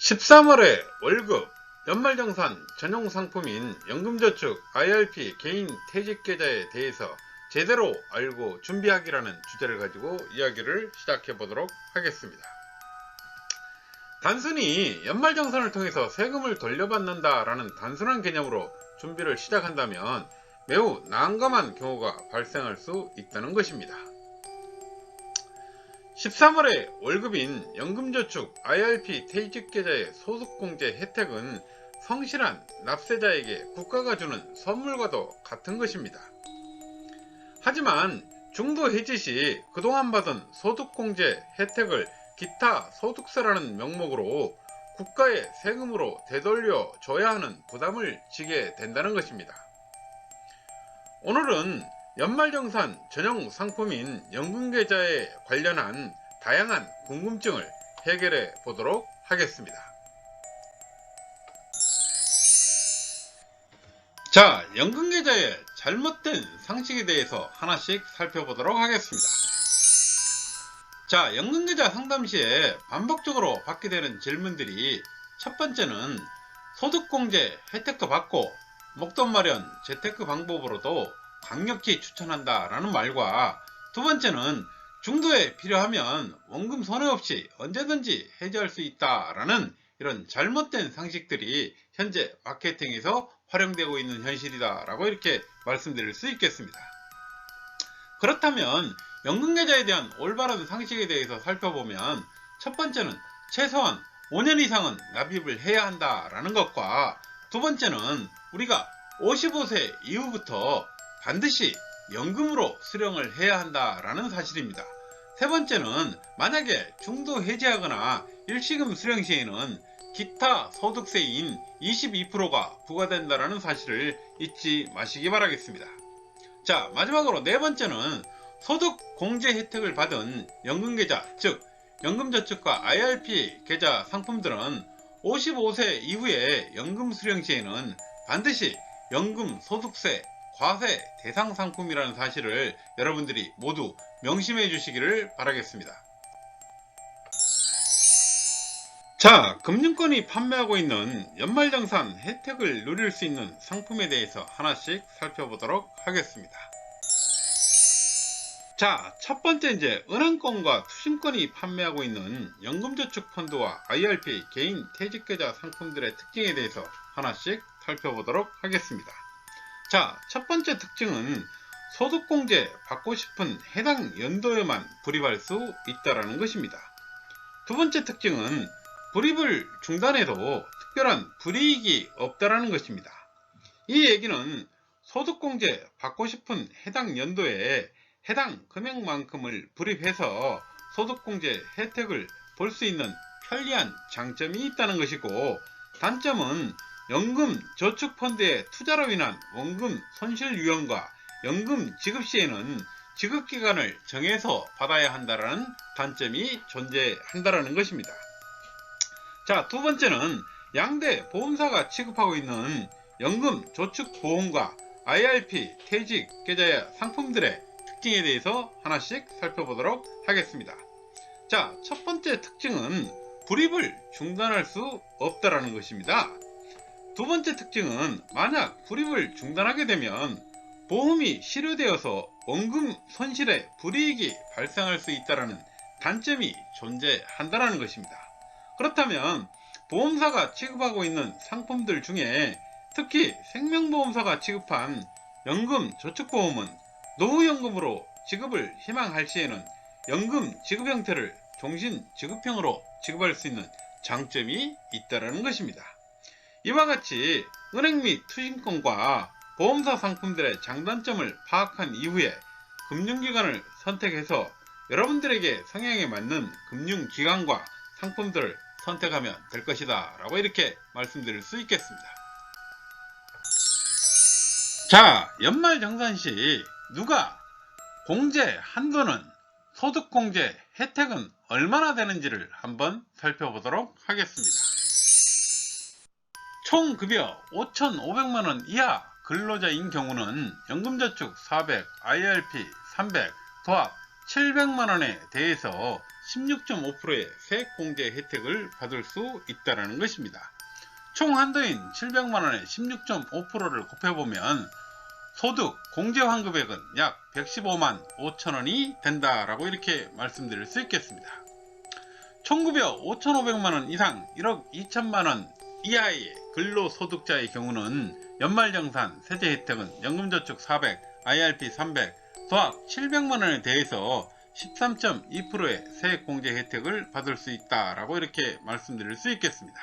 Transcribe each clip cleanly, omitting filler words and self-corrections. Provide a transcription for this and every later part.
13월에 월급, 연말정산 전용 상품인 연금저축 IRP 개인 퇴직계좌에 대해서 제대로 알고 준비하기라는 주제를 가지고 이야기를 시작해 보도록 하겠습니다. 단순히 연말정산을 통해서 세금을 돌려받는다라는 단순한 개념으로 준비를 시작한다면 매우 난감한 경우가 발생할 수 있다는 것입니다. 13월에 월급인 연금저축 IRP 퇴직계좌의 소득공제 혜택은 성실한 납세자에게 국가가 주는 선물과도 같은 것입니다. 하지만 중도 해지 시 그동안 받은 소득공제 혜택을 기타 소득세라는 명목으로 국가의 세금으로 되돌려 줘야 하는 부담을 지게 된다는 것입니다. 오늘은 연말정산 전용 상품인 연금계좌에 관련한 다양한 궁금증을 해결해 보도록 하겠습니다. 자, 연금계좌의 잘못된 상식에 대해서 하나씩 살펴보도록 하겠습니다. 자, 연금계좌 상담 시에 반복적으로 받게 되는 질문들이 첫 번째는 소득공제 혜택도 받고 목돈 마련 재테크 방법으로도 강력히 추천한다 라는 말과 두 번째는 중도에 필요하면 원금 손해 없이 언제든지 해지할 수 있다 라는 이런 잘못된 상식들이 현재 마케팅에서 활용되고 있는 현실이다 라고 이렇게 말씀드릴 수 있겠습니다. 그렇다면 연금계좌에 대한 올바른 상식에 대해서 살펴보면 첫 번째는 최소한 5년 이상은 납입을 해야 한다 라는 것과 두 번째는 우리가 55세 이후부터 반드시 연금으로 수령을 해야 한다라는 사실입니다. 세 번째는 만약에 중도 해지하거나 일시금 수령 시에는 기타 소득세인 22%가 부과된다라는 사실을 잊지 마시기 바라겠습니다. 자, 마지막으로 네 번째는 소득 공제 혜택을 받은 연금계좌, 즉 연금저축과 IRP 계좌 상품들은 55세 이후에 연금 수령 시에는 반드시 연금 소득세 과세 대상 상품이라는 사실을 여러분들이 모두 명심해 주시기를 바라겠습니다. 자, 금융권이 판매하고 있는 연말정산 혜택을 누릴 수 있는 상품에 대해서 하나씩 살펴보도록 하겠습니다. 자, 첫 번째 이제 은행권과 투신권이 판매하고 있는 연금저축펀드와 IRP 개인 퇴직계좌 상품들의 특징에 대해서 하나씩 살펴보도록 하겠습니다. 자, 첫 번째 특징은 소득공제 받고 싶은 해당 연도에만 불입할 수 있다는 것입니다. 두 번째 특징은 불입을 중단해도 특별한 불이익이 없다는 것입니다. 이 얘기는 소득공제 받고 싶은 해당 연도에 해당 금액만큼을 불입해서 소득공제 혜택을 볼 수 있는 편리한 장점이 있다는 것이고, 단점은 연금 저축펀드의 투자로 인한 원금 손실 위험과 연금 지급 시에는 지급기간을 정해서 받아야 한다는 단점이 존재한다는 것입니다. 자, 두 번째는 양대 보험사가 취급하고 있는 연금 저축보험과 IRP 퇴직 계좌 상품들의 특징에 대해서 하나씩 살펴보도록 하겠습니다. 자, 첫 번째 특징은 불입을 중단할 수 없다는 것입니다. 두 번째 특징은 만약 불입을 중단하게 되면 보험이 실효되어서 원금 손실의 불이익이 발생할 수 있다는 단점이 존재한다는 것입니다. 그렇다면 보험사가 취급하고 있는 상품들 중에 특히 생명보험사가 취급한 연금 저축보험은 노후연금으로 지급을 희망할 시에는 연금 지급 형태를 종신지급형으로 지급할 수 있는 장점이 있다는 것입니다. 이와 같이 은행 및 투신권과 보험사 상품들의 장단점을 파악한 이후에 금융기관을 선택해서 여러분들에게 성향에 맞는 금융기관과 상품들을 선택하면 될 것이다 라고 이렇게 말씀드릴 수 있겠습니다. 자, 연말정산 시 누가 공제 한도는 소득공제 혜택은 얼마나 되는지를 한번 살펴보도록 하겠습니다. 총 급여 5,500만원 이하 근로자인 경우는 연금저축 400, IRP 300, 도합 700만원에 대해서 16.5%의 세액공제 혜택을 받을 수 있다는 것입니다. 총 한도인 700만원에 16.5%를 곱해보면 소득 공제 환급액은 약 115만 5천원이 된다라고 이렇게 말씀드릴 수 있겠습니다. 총급여 5,500만원 이상 1억 2천만원 이하의 근로소득자의 경우는 연말정산 세제 혜택은 연금저축 400, IRP 300, 도합 700만원에 대해서 13.2%의 세액공제 혜택을 받을 수 있다라고 이렇게 말씀드릴 수 있겠습니다.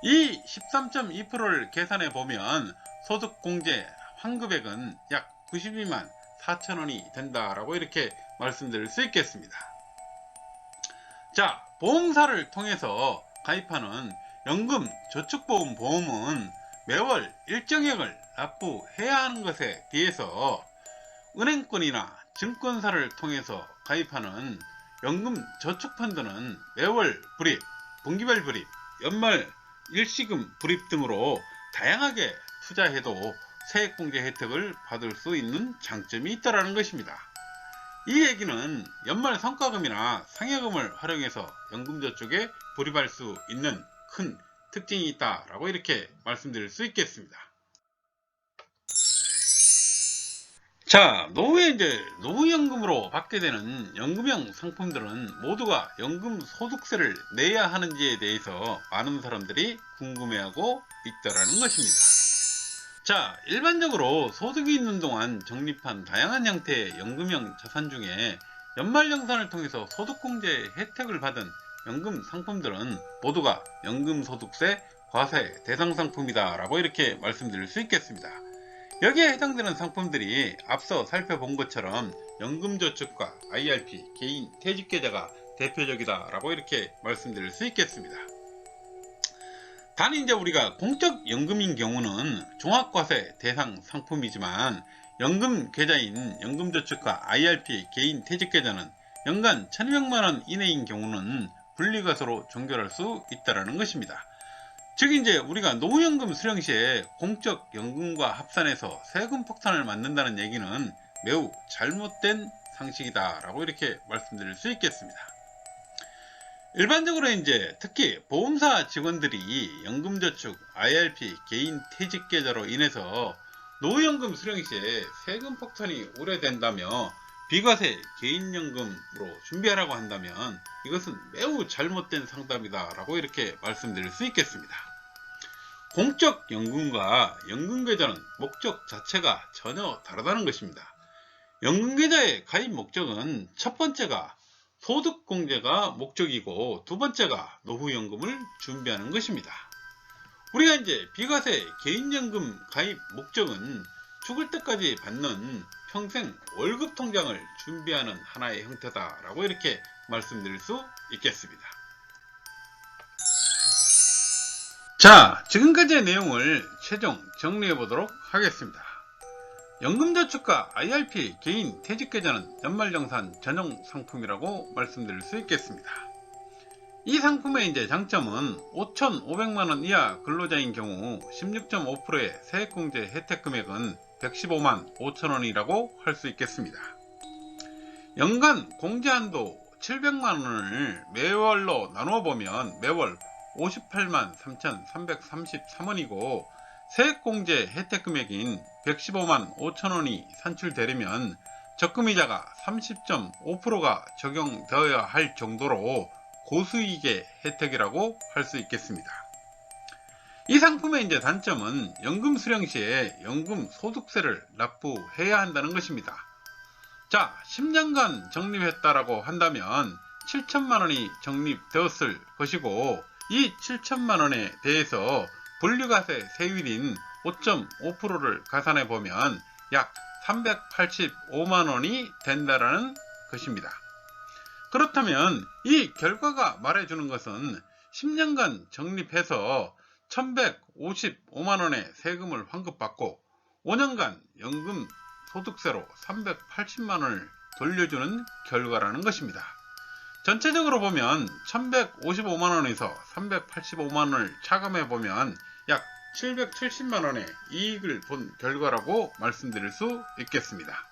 이 13.2%를 계산해 보면 소득공제 환급액은 약 92만 4천원이 된다라고 이렇게 말씀드릴 수 있겠습니다. 자, 보험사를 통해서 가입하는 연금저축보험은 매월 일정액을 납부해야 하는 것에 비해서 은행권이나 증권사를 통해서 가입하는 연금저축펀드는 매월 불입, 분기별 불입, 연말 일시금 불입 등으로 다양하게 투자해도 세액공제 혜택을 받을 수 있는 장점이 있다는 것입니다. 이 얘기는 연말 성과금이나 상여금을 활용해서 연금저축에 불입할 수 있는 큰 특징이 있다라고 이렇게 말씀드릴 수 있겠습니다. 자, 노후에 노후연금으로 받게 되는 연금형 상품들은 모두가 연금소득세를 내야 하는지에 대해서 많은 사람들이 궁금해하고 있다라는 것입니다. 자, 일반적으로 소득이 있는 동안 적립한 다양한 형태의 연금형 자산 중에 연말정산을 통해서 소득공제 혜택을 받은 연금 상품들은 모두가 연금소득세 과세 대상 상품이다 라고 이렇게 말씀드릴 수 있겠습니다. 여기에 해당되는 상품들이 앞서 살펴본 것처럼 연금저축과 IRP, 개인 퇴직계좌가 대표적이다 라고 이렇게 말씀드릴 수 있겠습니다. 단 이제 우리가 공적연금인 경우는 종합과세 대상 상품이지만 연금계좌인 연금저축과 IRP, 개인 퇴직계좌는 연간 1200만원 이내인 경우는 분리과세로 종결할 수 있다는 것입니다. 즉 이제 우리가 노후연금 수령 시에 공적연금과 합산해서 세금 폭탄을 맞는다는 얘기는 매우 잘못된 상식이다 라고 이렇게 말씀드릴 수 있겠습니다. 일반적으로 이제 특히 보험사 직원들이 연금저축, IRP, 개인 퇴직계좌로 인해서 노후연금 수령 시에 세금 폭탄이 우려된다며 비과세 개인연금으로 준비하라고 한다면 이것은 매우 잘못된 상담이다 라고 이렇게 말씀드릴 수 있겠습니다. 공적연금과 연금계좌는 목적 자체가 전혀 다르다는 것입니다. 연금계좌의 가입 목적은 첫 번째가 소득공제가 목적이고 두 번째가 노후연금을 준비하는 것입니다. 우리가 이제 비과세 개인연금 가입 목적은 죽을 때까지 받는 평생 월급 통장을 준비하는 하나의 형태다라고 이렇게 말씀드릴 수 있겠습니다. 자, 지금까지의 내용을 최종 정리해 보도록 하겠습니다. 연금저축과 IRP 개인 퇴직계좌는 연말정산 전용 상품이라고 말씀드릴 수 있겠습니다. 이 상품의 이제 장점은 5,500만원 이하 근로자인 경우 16.5%의 세액공제 혜택 금액은 115만 5천원이라고 할 수 있겠습니다. 연간 공제한도 700만원을 매월로 나누어 보면 매월 58만 3,333원이고 세액공제 혜택 금액인 115만 5천원이 산출되려면 적금이자가 30.5%가 적용되어야 할 정도로 고수익의 혜택이라고 할 수 있겠습니다. 이 상품의 이제 단점은 연금 수령 시에 연금 소득세를 납부해야 한다는 것입니다. 자, 10년간 적립했다라고 한다면 7천만원이 적립되었을 것이고 이 7천만원에 대해서 분류과세 세율인 5.5%를 가산해 보면 약 385만원이 된다라는 것입니다. 그렇다면 이 결과가 말해주는 것은 10년간 적립해서 1155만원의 세금을 환급받고 5년간 연금 소득세로 380만원을 돌려주는 결과라는 것입니다. 전체적으로 보면 1155만원에서 385만원을 차감해 보면 약 770만원의 이익을 본 결과라고 말씀드릴 수 있겠습니다.